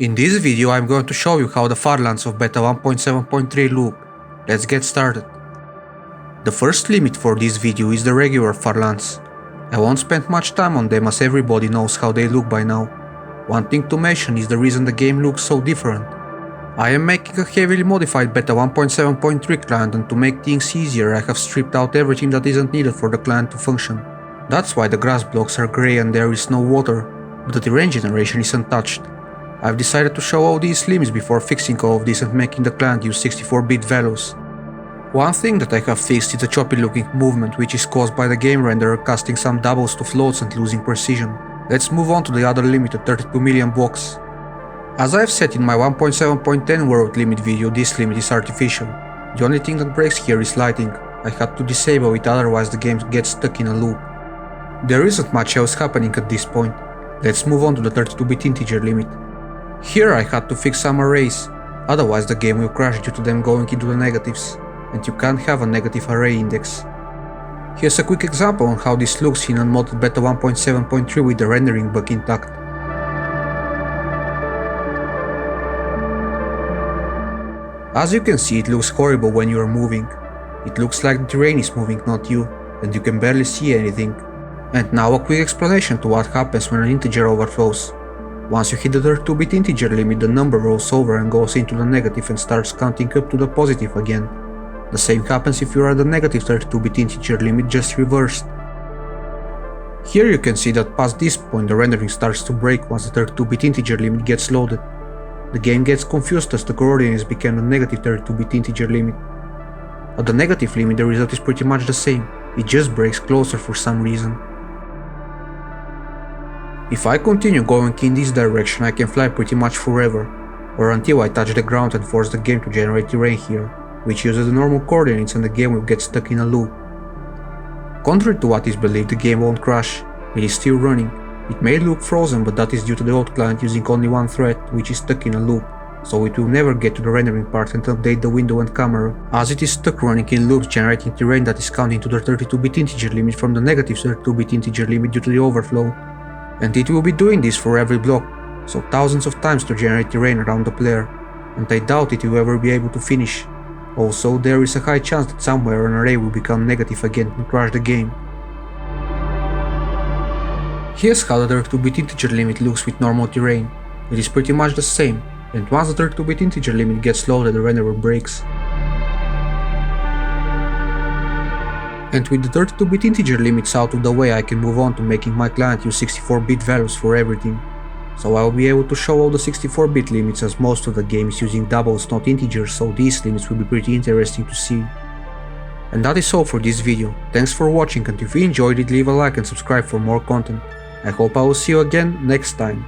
In this video I'm going to show you how the farlands of beta 1.7.3 look. Let's get started. The first limit for this video is the regular farlands. I won't spend much time on them as everybody knows how they look by now. One thing to mention is the reason the game looks so different. I am making a heavily modified beta 1.7.3 client, and to make things easier I have stripped out everything that isn't needed for the client to function. That's why the grass blocks are grey and there is no water, but the terrain generation is untouched. I've decided to show all these limits before fixing all of this and making the client use 64-bit values. One thing that I have fixed is the choppy looking movement, which is caused by the game renderer casting some doubles to floats and losing precision. Let's move on to the other limit at 32 million blocks. As I've said in my 1.7.10 world limit video, this limit is artificial. The only thing that breaks here is lighting. I had to disable it, otherwise the game gets stuck in a loop. There isn't much else happening at this point. Let's move on to the 32-bit integer limit. Here I had to fix some arrays, otherwise the game will crash due to them going into the negatives, and you can't have a negative array index. Here's a quick example on how this looks in unmodded beta 1.7.3 with the rendering bug intact. As you can see, it looks horrible when you are moving. It looks like the terrain is moving, not you, and you can barely see anything. And now a quick explanation to what happens when an integer overflows. Once you hit the 32-bit integer limit, the number rolls over and goes into the negative and starts counting up to the positive again. The same happens if you are at the negative 32-bit integer limit, just reversed. Here you can see that past this point the rendering starts to break once the 32-bit integer limit gets loaded. The game gets confused as the coordinates became the negative 32-bit integer limit. At the negative limit the result is pretty much the same, it just breaks closer for some reason. If I continue going in this direction I can fly pretty much forever, or until I touch the ground and force the game to generate terrain here, which uses the normal coordinates and the game will get stuck in a loop. Contrary to what is believed, the game won't crash, it is still running. It may look frozen, but that is due to the old client using only one thread, which is stuck in a loop, so it will never get to the rendering part and update the window and camera, as it is stuck running in loops generating terrain that is counting to the 32-bit integer limit from the negative 32-bit integer limit due to the overflow. And it will be doing this for every block, so thousands of times to generate terrain around the player, and I doubt it will ever be able to finish. Also, there is a high chance that somewhere an array will become negative again and crash the game. Here's how the 32-bit integer limit looks with normal terrain. It is pretty much the same, and once the 32-bit integer limit gets loaded the renderer breaks. And with the 32-bit integer limits out of the way I can move on to making my client use 64-bit values for everything. So I will be able to show all the 64-bit limits, as most of the game is using doubles not integers, so these limits will be pretty interesting to see. And that is all for this video. Thanks for watching, and if you enjoyed it leave a like and subscribe for more content. I hope I will see you again next time.